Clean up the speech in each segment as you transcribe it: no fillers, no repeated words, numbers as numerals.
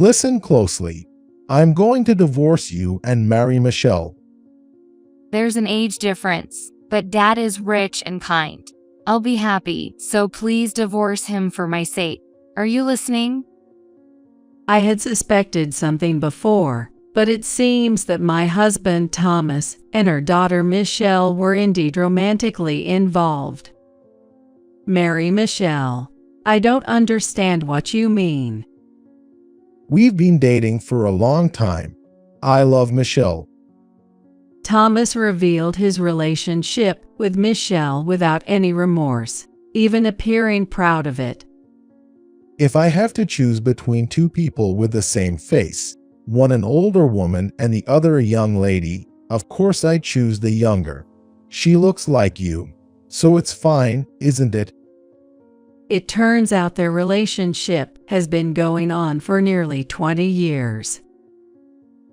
Listen closely. I'm going to divorce you and marry Michelle. There's an age difference, but Dad is rich and kind. I'll be happy, so please divorce him for my sake. Are you listening? I had suspected something before, but it seems that my husband Thomas and her daughter Michelle were indeed romantically involved. Marry Michelle. I don't understand what you mean. We've been dating for a long time. I love Michelle. Thomas revealed his relationship with Michelle without any remorse, even appearing proud of it. If I have to choose between two people with the same face, one an older woman and the other a young lady, of course I choose the younger. She looks like you, so it's fine, isn't it? It turns out their relationship has been going on for nearly 20 years.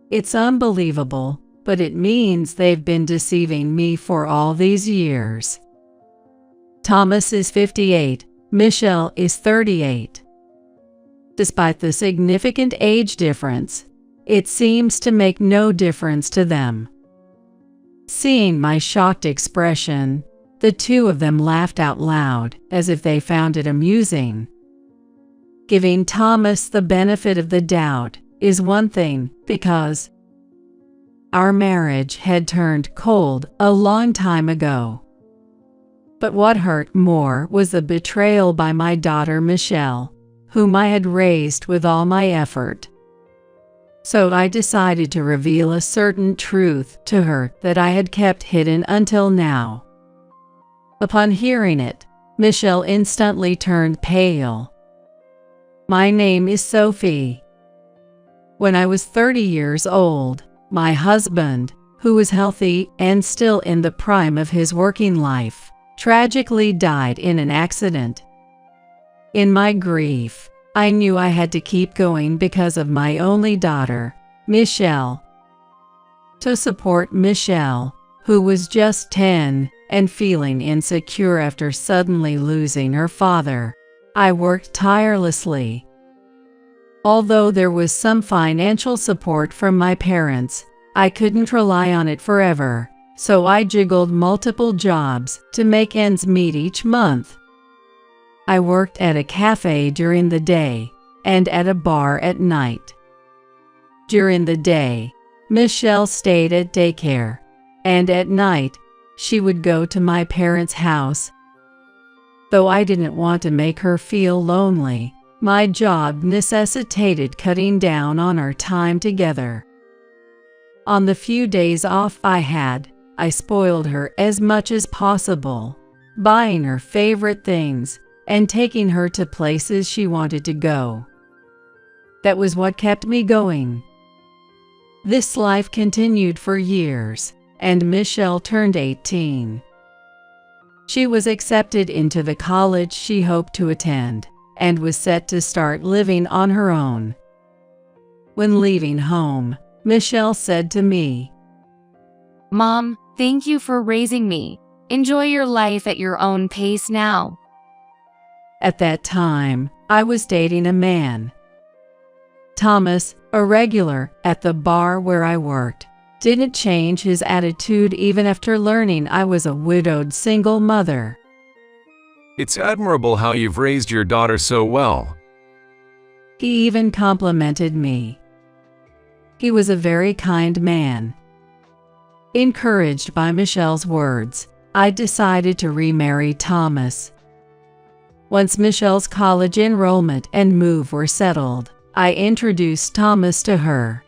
It's unbelievable, but it means they've been deceiving me for all these years. Thomas is 58, Michelle is 38. Despite the significant age difference, it seems to make no difference to them. Seeing my shocked expression, the two of them laughed out loud, as if they found it amusing. Giving Thomas the benefit of the doubt is one thing, because our marriage had turned cold a long time ago. But what hurt more was the betrayal by my daughter Michelle, whom I had raised with all my effort. So I decided to reveal a certain truth to her that I had kept hidden until now. Upon hearing it, Michelle instantly turned pale. My name is Sophie. When I was 30 years old, my husband, who was healthy and still in the prime of his working life, tragically died in an accident. In my grief, I knew I had to keep going because of my only daughter, Michelle. To support Michelle, who was just 10 and feeling insecure after suddenly losing her father, I worked tirelessly. Although there was some financial support from my parents, I couldn't rely on it forever, so I juggled multiple jobs to make ends meet each month. I worked at a cafe during the day and at a bar at night. During the day, Michelle stayed at daycare, and at night, she would go to my parents' house. Though I didn't want to make her feel lonely, my job necessitated cutting down on our time together. On the few days off I had, I spoiled her as much as possible, buying her favorite things and taking her to places she wanted to go. That was what kept me going. This life continued for years, and Michelle turned 18. She was accepted into the college she hoped to attend, and was set to start living on her own. When leaving home, Michelle said to me, Mom, thank you for raising me. Enjoy your life at your own pace now. At that time, I was dating a man. Thomas, a regular at the bar where I worked, didn't change his attitude even after learning I was a widowed single mother. It's admirable how you've raised your daughter so well. He even complimented me. He was a very kind man. Encouraged by Michelle's words, I decided to remarry Thomas. Once Michelle's college enrollment and move were settled, I introduced Thomas to her.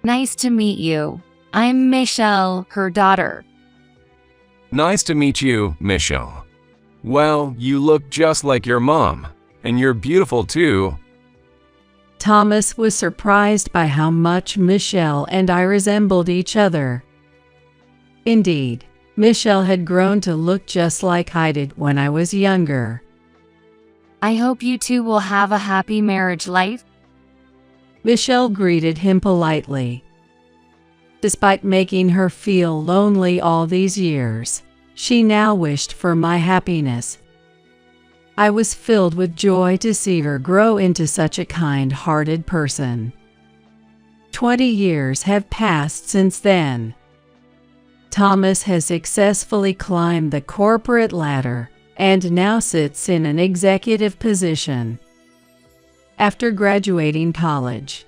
Nice to meet you. I'm Michelle, her daughter. Nice to meet you, Michelle. Well, you look just like your mom, and you're beautiful too. Thomas was surprised by how much Michelle and I resembled each other. Indeed, Michelle had grown to look just like I did when I was younger. I hope you two will have a happy marriage life. Michelle greeted him politely. Despite making her feel lonely all these years, she now wished for my happiness. I was filled with joy to see her grow into such a kind-hearted person. 20 years have passed since then. Thomas has successfully climbed the corporate ladder and now sits in an executive position. After graduating college,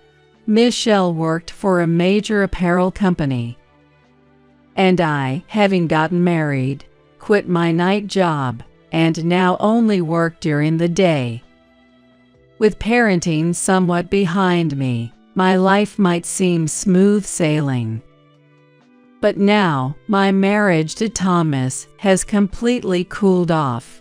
Michelle worked for a major apparel company. And I, having gotten married, quit my night job and now only work during the day. With parenting somewhat behind me, my life might seem smooth sailing. But now, my marriage to Thomas has completely cooled off.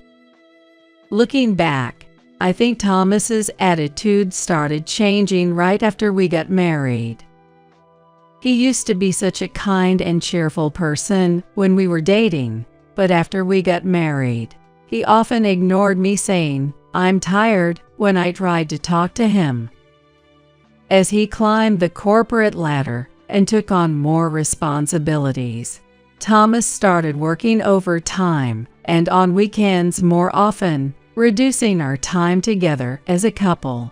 Looking back, I think Thomas's attitude started changing right after we got married. He used to be such a kind and cheerful person when we were dating, but after we got married, he often ignored me saying, "I'm tired," when I tried to talk to him. As he climbed the corporate ladder and took on more responsibilities, Thomas started working overtime and on weekends more often, reducing our time together as a couple.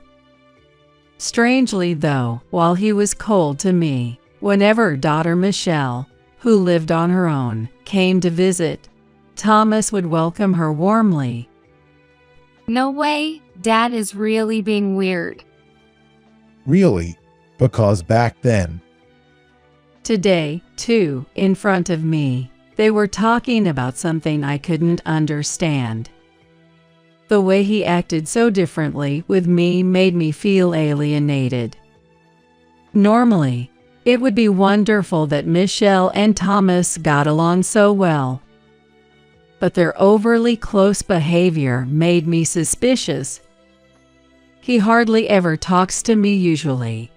Strangely though, while he was cold to me, whenever daughter Michelle, who lived on her own, came to visit, Thomas would welcome her warmly. No way, Dad is really being weird. Really? Because back then, Today, too, in front of me, they were talking about something I couldn't understand. The way he acted so differently with me made me feel alienated. Normally, it would be wonderful that Michelle and Thomas got along so well. But their overly close behavior made me suspicious. He hardly ever talks to me usually.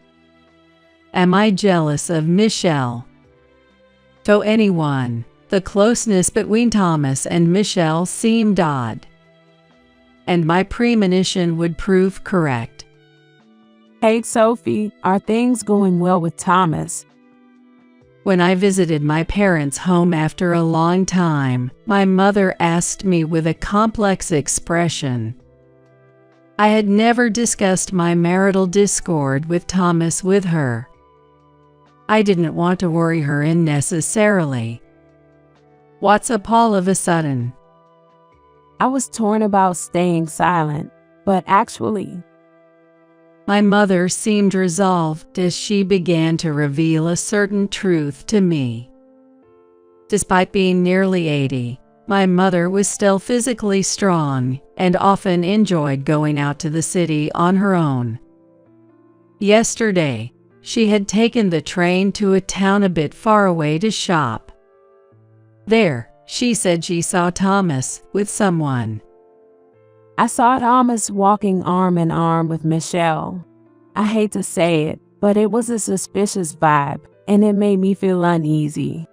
Am I jealous of Michelle? To anyone, the closeness between Thomas and Michelle seemed odd. And my premonition would prove correct. Hey Sophie, are things going well with Thomas? When I visited my parents' home after a long time, my mother asked me with a complex expression. I had never discussed my marital discord with Thomas with her. I didn't want to worry her unnecessarily. What's up all of a sudden? I was torn about staying silent, but actually, my mother seemed resolved as she began to reveal a certain truth to me. Despite being nearly 80, my mother was still physically strong and often enjoyed going out to the city on her own. Yesterday, she had taken the train to a town a bit far away to shop. There, she said she saw Thomas with someone. I saw Thomas walking arm in arm with Michelle. I hate to say it, but it was a suspicious vibe, and it made me feel uneasy.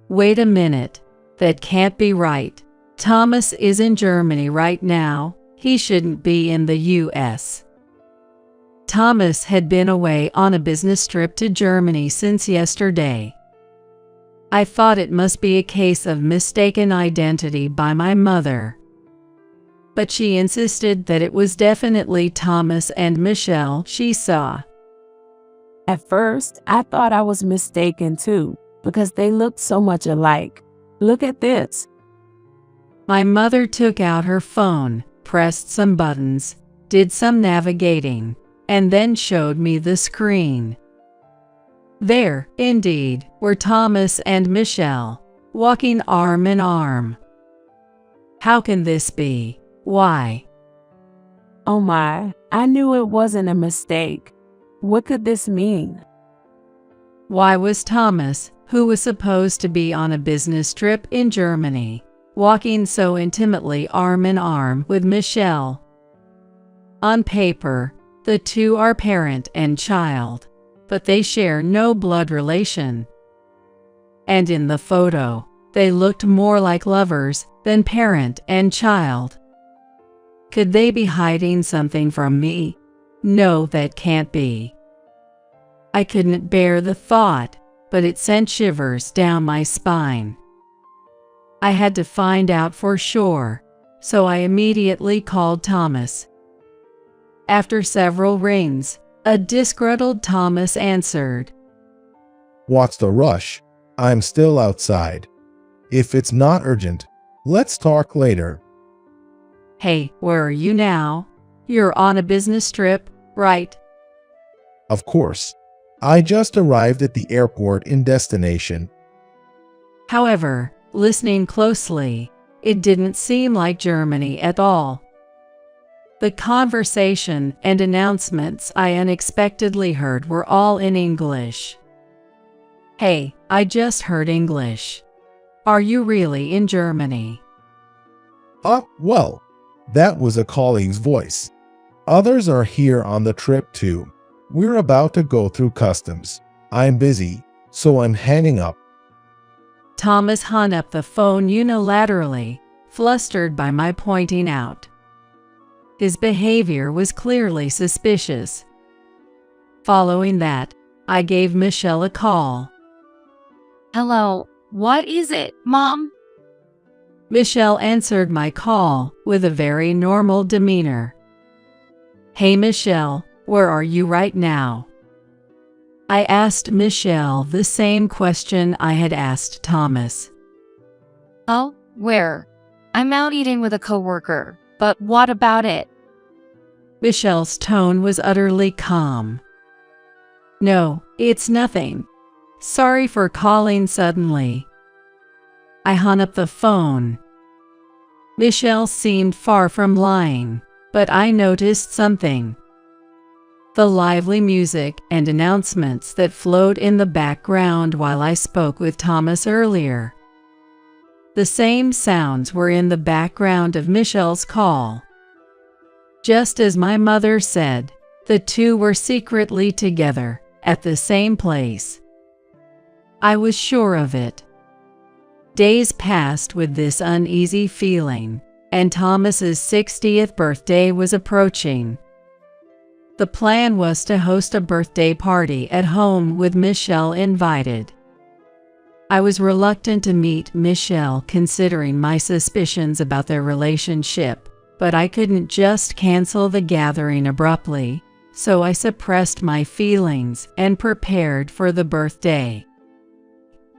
Wait a minute, that can't be right. Thomas is in Germany right now. He shouldn't be in the US. Thomas had been away on a business trip to Germany since yesterday. I thought it must be a case of mistaken identity by my mother. But she insisted that it was definitely Thomas and Michelle she saw. At first, I thought I was mistaken too, because they looked so much alike. Look at this. My mother took out her phone, pressed some buttons, did some navigating, and then showed me the screen. There, indeed, were Thomas and Michelle, walking arm in arm. How can this be? Why? Oh my, I knew it wasn't a mistake. What could this mean? Why was Thomas, who was supposed to be on a business trip in Germany, walking so intimately arm in arm with Michelle? On paper, the two are parent and child, but they share no blood relation. And in the photo, they looked more like lovers than parent and child. Could they be hiding something from me? No, that can't be. I couldn't bear the thought, but it sent shivers down my spine. I had to find out for sure, so I immediately called Thomas. After several rings, a disgruntled Thomas answered. What's the rush? I'm still outside. If it's not urgent, let's talk later. Hey, where are you now? You're on a business trip, right? Of course. I just arrived at the airport in destination. However, listening closely, it didn't seem like Germany at all. The conversation and announcements I unexpectedly heard were all in English. Hey, I just heard English. Are you really in Germany? Well, that was a colleague's voice. Others are here on the trip too. We're about to go through customs. I'm busy, so I'm hanging up. Thomas hung up the phone unilaterally, flustered by my pointing out. His behavior was clearly suspicious. Following that, I gave Michelle a call. Hello, what is it, Mom? Michelle answered my call with a very normal demeanor. Hey Michelle, where are you right now? I asked Michelle the same question I had asked Thomas. Oh, where? I'm out eating with a coworker, but what about it? Michelle's tone was utterly calm. No, it's nothing. Sorry for calling suddenly. I hung up the phone. Michelle seemed far from lying, but I noticed something. The lively music and announcements that flowed in the background while I spoke with Thomas earlier. The same sounds were in the background of Michelle's call. Just as my mother said, the two were secretly together at the same place. I was sure of it. Days passed with this uneasy feeling, and Thomas's 60th birthday was approaching. The plan was to host a birthday party at home with Michelle invited. I was reluctant to meet Michelle considering my suspicions about their relationship, but I couldn't just cancel the gathering abruptly, so I suppressed my feelings and prepared for the birthday.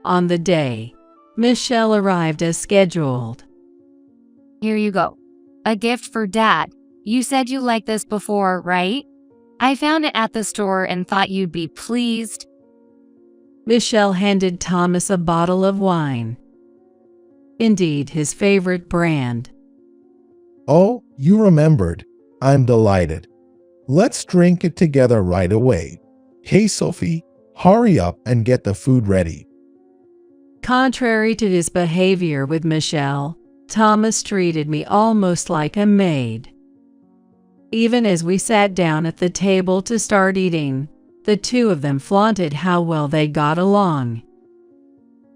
On the day, Michelle arrived as scheduled. Here you go. A gift for Dad. You said you liked this before, right? I found it at the store and thought you'd be pleased. Michelle handed Thomas a bottle of wine. Indeed, his favorite brand. Oh, you remembered. I'm delighted. Let's drink it together right away. Hey Sophie, hurry up and get the food ready. Contrary to his behavior with Michelle, Thomas treated me almost like a maid. Even as we sat down at the table to start eating, the two of them flaunted how well they got along.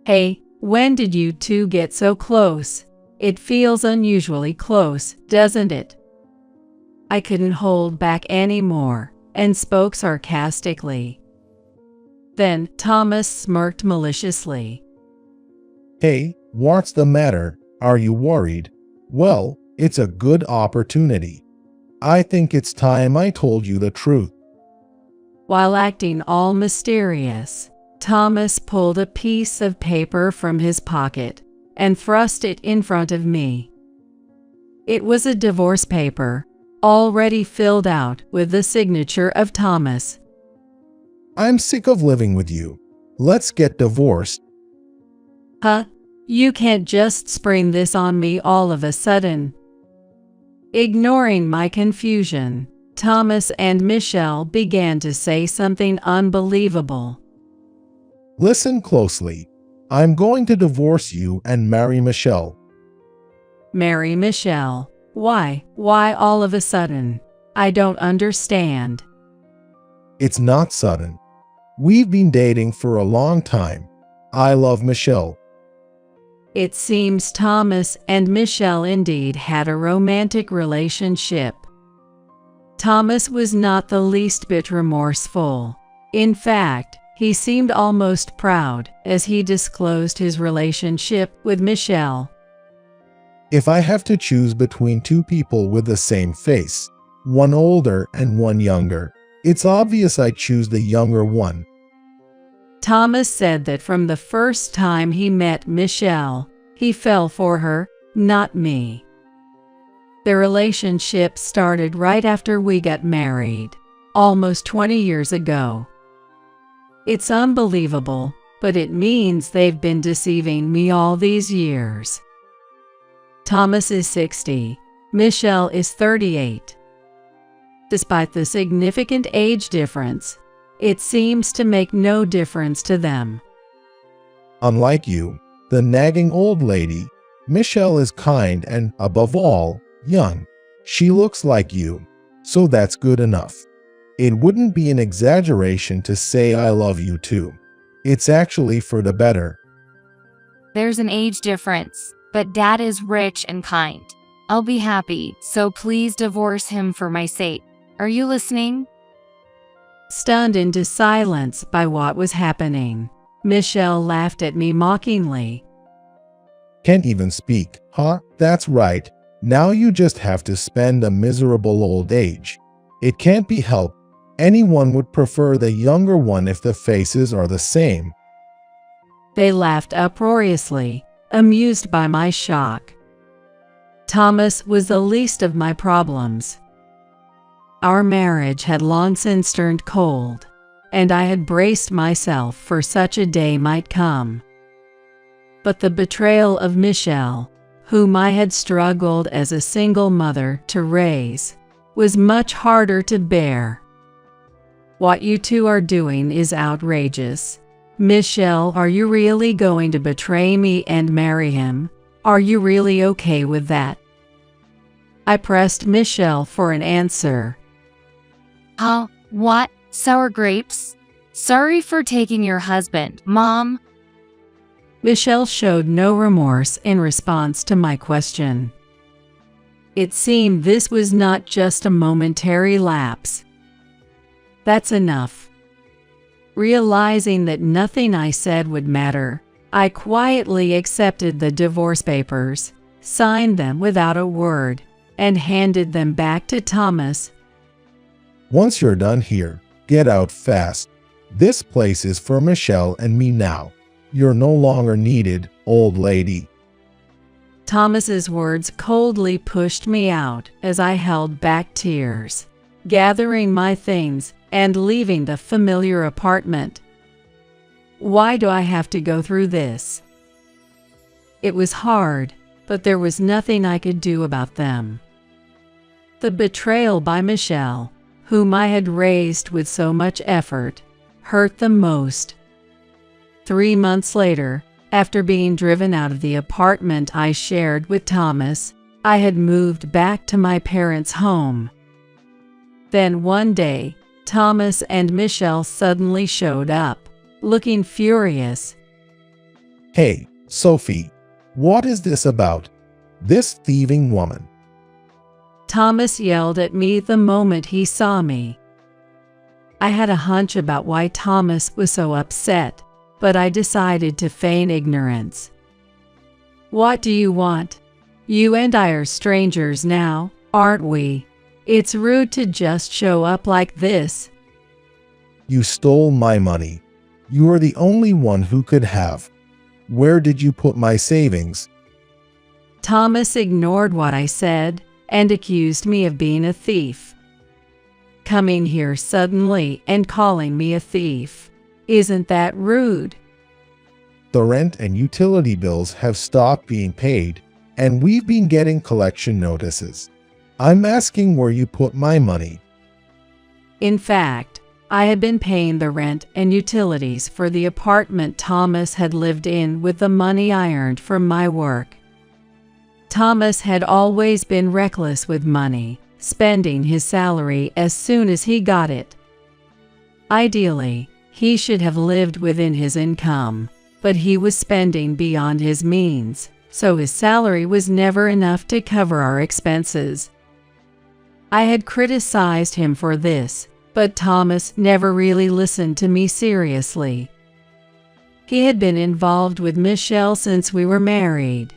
Hey, when did you two get so close? It feels unusually close, doesn't it? I couldn't hold back anymore and spoke sarcastically. Then Thomas smirked maliciously. Hey, what's the matter? Are you worried? Well, it's a good opportunity. I think it's time I told you the truth. While acting all mysterious, Thomas pulled a piece of paper from his pocket and thrust it in front of me. It was a divorce paper, already filled out with the signature of Thomas. I'm sick of living with you. Let's get divorced. Huh? You can't just spring this on me all of a sudden. Ignoring my confusion, Thomas and Michelle began to say something unbelievable. Listen closely. I'm going to divorce you and marry Michelle. Marry Michelle? Why? Why all of a sudden? I don't understand. It's not sudden. We've been dating for a long time. I love Michelle. It seems Thomas and Michelle indeed had a romantic relationship. Thomas was not the least bit remorseful. In fact, he seemed almost proud as he disclosed his relationship with Michelle. If I have to choose between two people with the same face, one older and one younger, it's obvious I choose the younger one. Thomas said that from the first time he met Michelle, he fell for her, not me. The relationship started right after we got married, almost 20 years ago. It's unbelievable, but it means they've been deceiving me all these years. Thomas is 60, Michelle is 38. Despite the significant age difference, it seems to make no difference to them. Unlike you, the nagging old lady, Michelle is kind and, above all, young. She looks like you, so that's good enough. It wouldn't be an exaggeration to say I love you too. It's actually for the better. There's an age difference, but Dad is rich and kind. I'll be happy, so please divorce him for my sake. Are you listening? Stunned into silence by what was happening, Michelle laughed at me mockingly. Can't even speak, huh? That's right. Now you just have to spend a miserable old age. It can't be helped. Anyone would prefer the younger one if the faces are the same. They laughed uproariously, amused by my shock. Thomas was the least of my problems. Our marriage had long since turned cold, and I had braced myself for such a day might come. But the betrayal of Michelle, whom I had struggled as a single mother to raise, was much harder to bear. What you two are doing is outrageous. Michelle, are you really going to betray me and marry him? Are you really okay with that? I pressed Michelle for an answer. What? Sour grapes? Sorry for taking your husband, Mom. Michelle showed no remorse in response to my question. It seemed this was not just a momentary lapse. That's enough. Realizing that nothing I said would matter, I quietly accepted the divorce papers, signed them without a word, and handed them back to Thomas. Once you're done here, get out fast. This place is for Michelle and me now. You're no longer needed, old lady. Thomas's words coldly pushed me out as I held back tears, gathering my things and leaving the familiar apartment. Why do I have to go through this? It was hard, but there was nothing I could do about them. The betrayal by Michelle, whom I had raised with so much effort, hurt the most. 3 months later, after being driven out of the apartment I shared with Thomas, I had moved back to my parents' home. Then one day, Thomas and Michelle suddenly showed up, looking furious. Hey, Sophie, what is this about? This thieving woman. Thomas yelled at me the moment he saw me. I had a hunch about why Thomas was so upset, but I decided to feign ignorance. What do you want? You and I are strangers now, aren't we? It's rude to just show up like this. You stole my money. You are the only one who could have. Where did you put my savings? Thomas ignored what I said and accused me of being a thief. Coming here suddenly and calling me a thief. Isn't that rude? The rent and utility bills have stopped being paid, and we've been getting collection notices. I'm asking where you put my money. In fact, I had been paying the rent and utilities for the apartment Thomas had lived in with the money I earned from my work. Thomas had always been reckless with money, spending his salary as soon as he got it. Ideally, he should have lived within his income, but he was spending beyond his means, so his salary was never enough to cover our expenses. I had criticized him for this, but Thomas never really listened to me seriously. He had been involved with Michelle since we were married.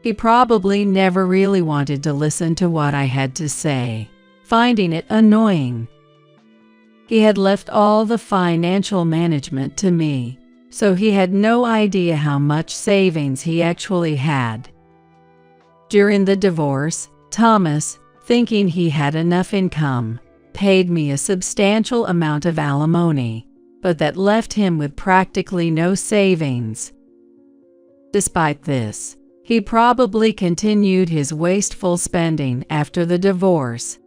He probably never really wanted to listen to what I had to say, finding it annoying. He had left all the financial management to me, so he had no idea how much savings he actually had. During the divorce, Thomas, thinking he had enough income, paid me a substantial amount of alimony, but that left him with practically no savings. Despite this, he probably continued his wasteful spending after the divorce.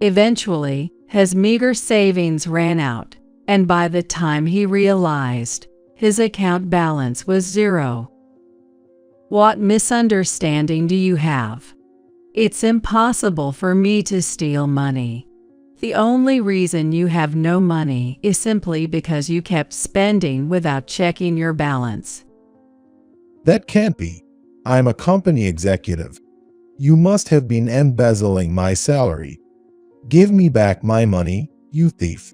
Eventually, his meager savings ran out, and by the time he realized, his account balance was zero. What misunderstanding do you have? It's impossible for me to steal money. The only reason you have no money is simply because you kept spending without checking your balance. That can't be. I'm a company executive. You must have been embezzling my salary. Give me back my money, you thief.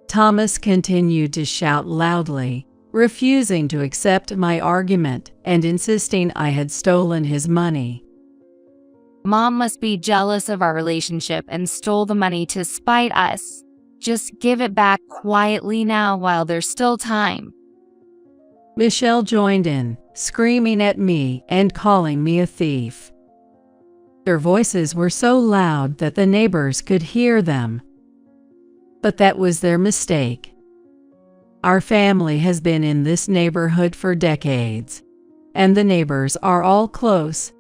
Thomas continued to shout loudly, refusing to accept my argument and insisting I had stolen his money. Mom must be jealous of our relationship and stole the money to spite us. Just give it back quietly now while there's still time. Michelle joined in, screaming at me and calling me a thief. Their voices were so loud that the neighbors could hear them. But that was their mistake. Our family has been in this neighborhood for decades, and the neighbors are all close.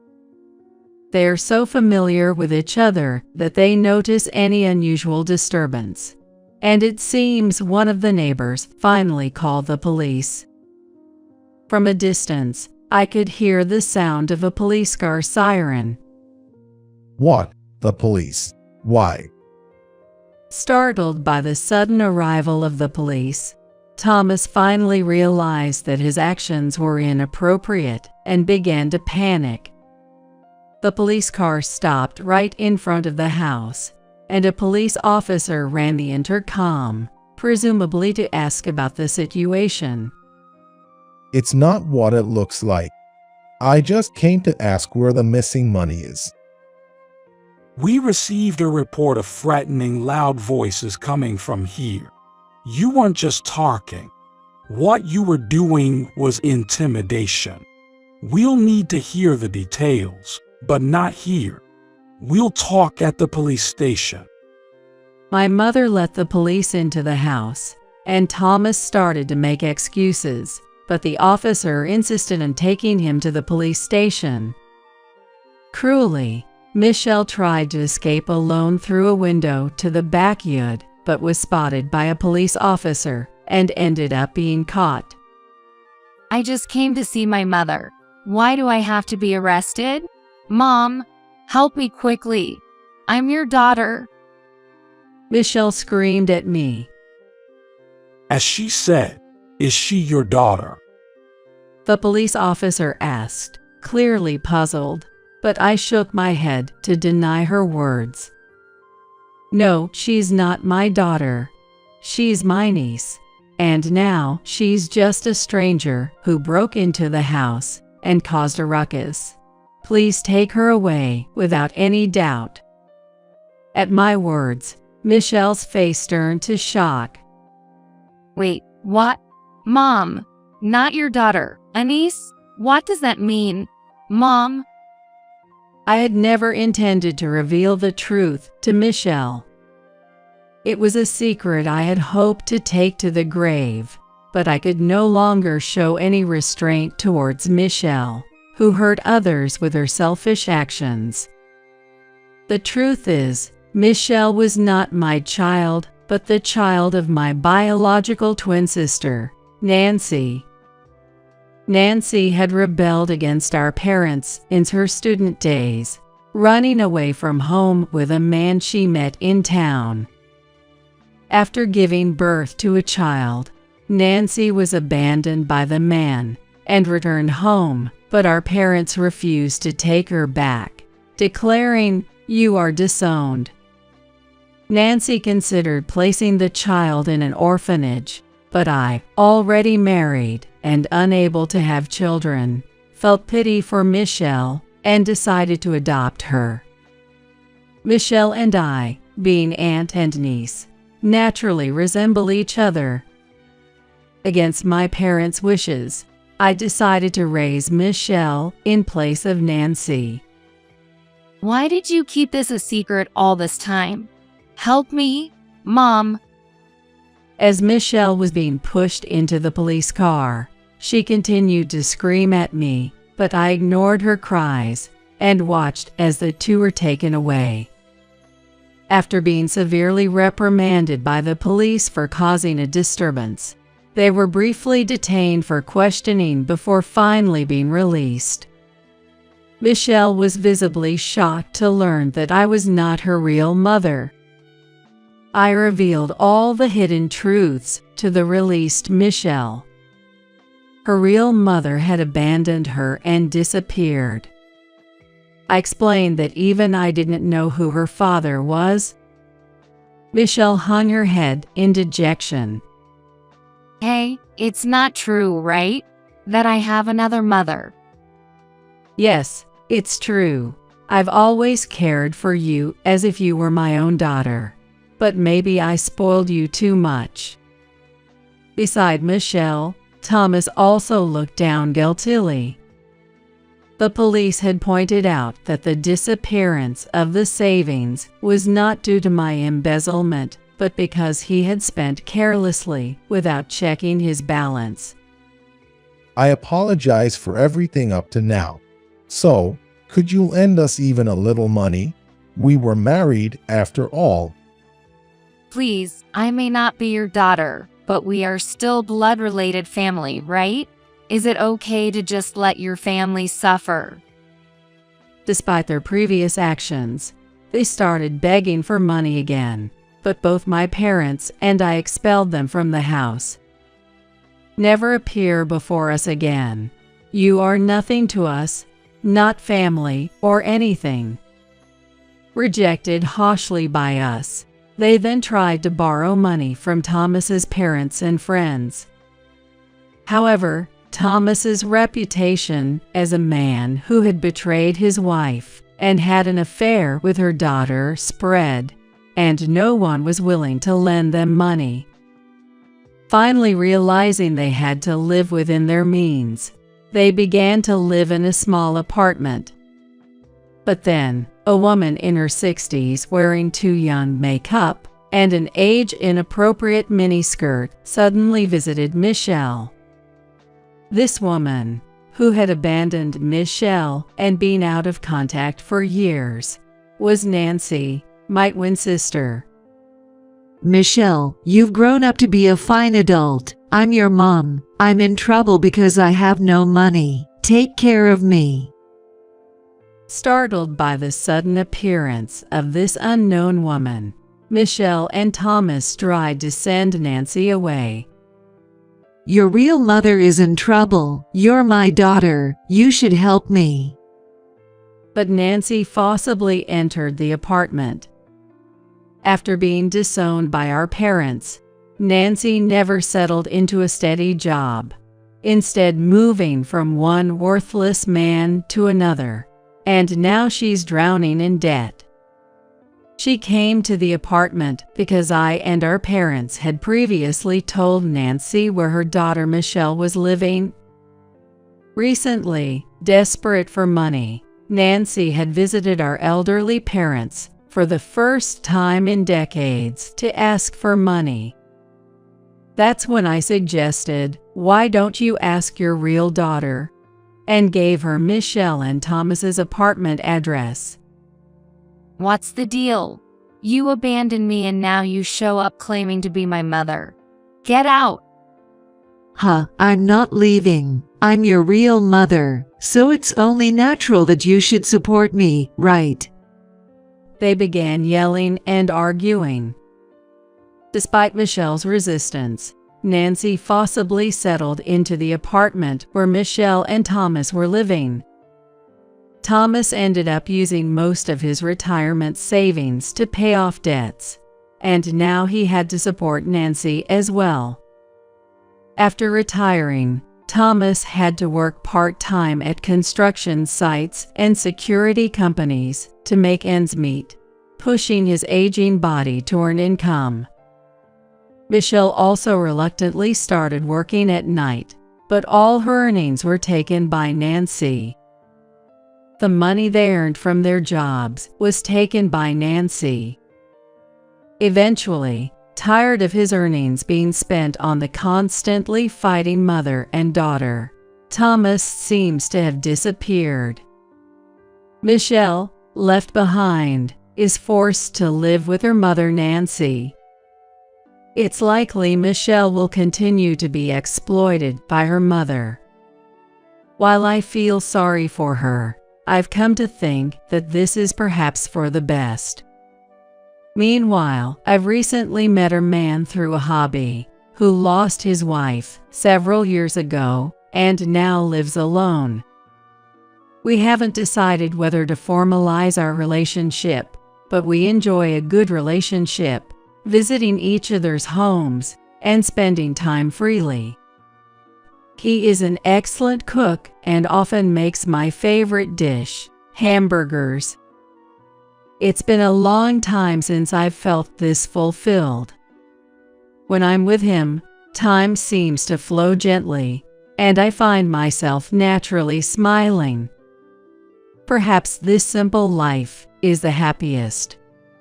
They are so familiar with each other that they notice any unusual disturbance, and it seems one of the neighbors finally called the police. From a distance, I could hear the sound of a police car siren. What? The police? Why? Startled by the sudden arrival of the police, Thomas finally realized that his actions were inappropriate and began to panic. The police car stopped right in front of the house, and a police officer ran the intercom, presumably to ask about the situation. It's not what it looks like. I just came to ask where the missing money is. We received a report of threatening loud voices coming from here. You weren't just talking. What you were doing was intimidation. We'll need to hear the details, but not here. We'll talk at the police station. My mother let the police into the house, and Thomas started to make excuses, but the officer insisted on taking him to the police station. Cruelly, Michelle tried to escape alone through a window to the backyard, but was spotted by a police officer and ended up being caught. I just came to see my mother. Why do I have to be arrested? Mom, help me quickly. I'm your daughter. Michelle screamed at me. As she said, is she your daughter? The police officer asked, clearly puzzled, but I shook my head to deny her words. No, she's not my daughter. She's my niece. And now she's just a stranger who broke into the house and caused a ruckus. Please take her away without any doubt. At my words, Michelle's face turned to shock. Wait, what? Mom, not your daughter. A niece? What does that mean? Mom? I had never intended to reveal the truth to Michelle. It was a secret I had hoped to take to the grave, but I could no longer show any restraint towards Michelle, who hurt others with her selfish actions. The truth is, Michelle was not my child, but the child of my biological twin sister, Nancy. Nancy had rebelled against our parents in her student days, running away from home with a man she met in town. After giving birth to a child, Nancy was abandoned by the man and returned home, but our parents refused to take her back, declaring, "You are disowned." Nancy considered placing the child in an orphanage, but I, already married and unable to have children, felt pity for Michelle and decided to adopt her. Michelle and I, being aunt and niece, naturally resemble each other. Against my parents' wishes, I decided to raise Michelle in place of Nancy. Why did you keep this a secret all this time? Help me, Mom. As Michelle was being pushed into the police car, she continued to scream at me, but I ignored her cries and watched as the two were taken away. After being severely reprimanded by the police for causing a disturbance, they were briefly detained for questioning before finally being released. Michelle was visibly shocked to learn that I was not her real mother. I revealed all the hidden truths to the released Michelle. Her real mother had abandoned her and disappeared. I explained that even I didn't know who her father was. Michelle hung her head in dejection. Hey, it's not true, right? That I have another mother. Yes, it's true. I've always cared for you as if you were my own daughter. But maybe I spoiled you too much. Beside Michelle, Thomas also looked down guiltily. The police had pointed out that the disappearance of the savings was not due to my embezzlement, but because he had spent carelessly without checking his balance. I apologize for everything up to now. So, could you lend us even a little money? We were married after all. Please, I may not be your daughter, but we are still blood-related family, right? Is it okay to just let your family suffer? Despite their previous actions, they started begging for money again, but both my parents and I expelled them from the house. Never appear before us again. You are nothing to us, not family or anything. Rejected harshly by us, they then tried to borrow money from Thomas's parents and friends. However, Thomas's reputation as a man who had betrayed his wife and had an affair with her daughter spread, and no one was willing to lend them money. Finally realizing they had to live within their means, they began to live in a small apartment. But then, a woman in her 60s wearing too young makeup and an age-inappropriate miniskirt suddenly visited Michelle. This woman, who had abandoned Michelle and been out of contact for years, was Nancy, my twin sister. Michelle, you've grown up to be a fine adult. I'm your mom. I'm in trouble because I have no money. Take care of me. Startled by the sudden appearance of this unknown woman, Michelle and Thomas tried to send Nancy away. Your real mother is in trouble. You're my daughter. You should help me. But Nancy forcibly entered the apartment. After being disowned by our parents, Nancy never settled into a steady job, instead moving from one worthless man to another, and now she's drowning in debt. She came to the apartment because I and our parents had previously told Nancy where her daughter Michelle was living. Recently, desperate for money, Nancy had visited our elderly parents for the first time in decades to ask for money. That's when I suggested, why don't you ask your real daughter? And gave her Michelle and Thomas's apartment address. What's the deal? You abandoned me and now you show up claiming to be my mother. Get out! I'm not leaving. I'm your real mother, so it's only natural that you should support me, right? They began yelling and arguing. Despite Michelle's resistance, Nancy forcibly settled into the apartment where Michelle and Thomas were living. Thomas ended up using most of his retirement savings to pay off debts, and now he had to support Nancy as well. After retiring, Thomas had to work part-time at construction sites and security companies to make ends meet, pushing his aging body toward income. Michelle also reluctantly started working at night, but all her earnings were taken by Nancy. The money they earned from their jobs was taken by Nancy. Eventually, tired of his earnings being spent on the constantly fighting mother and daughter, Thomas seems to have disappeared. Michelle, left behind, is forced to live with her mother Nancy. It's likely Michelle will continue to be exploited by her mother. While I feel sorry for her, I've come to think that this is perhaps for the best. Meanwhile, I've recently met a man through a hobby who lost his wife several years ago and now lives alone. We haven't decided whether to formalize our relationship, but we enjoy a good relationship, visiting each other's homes and spending time freely. He is an excellent cook and often makes my favorite dish, hamburgers. It's been a long time since I've felt this fulfilled. When I'm with him, time seems to flow gently, and I find myself naturally smiling. Perhaps this simple life is the happiest.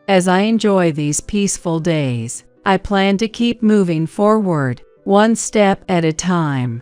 As I enjoy these peaceful days, I plan to keep moving forward, one step at a time.